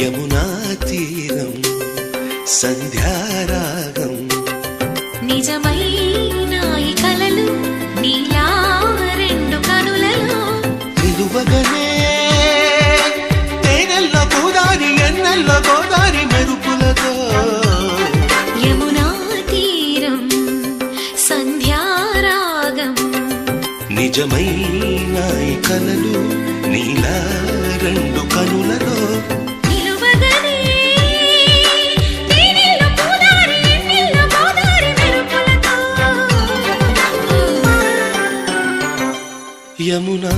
యమునా తీరం సంధ్యారాగం నిజమైన ఈ కలలు నీలా రెండు కనులలో నిలువగనే తేనెల్లో గోదారి ఎన్నెల్లో గోదారి మెరుపులతో యమునా తీరం సంధ్యారాగం నిజమైన ఈ కలలు నీలా రెండు కనులలో యమునా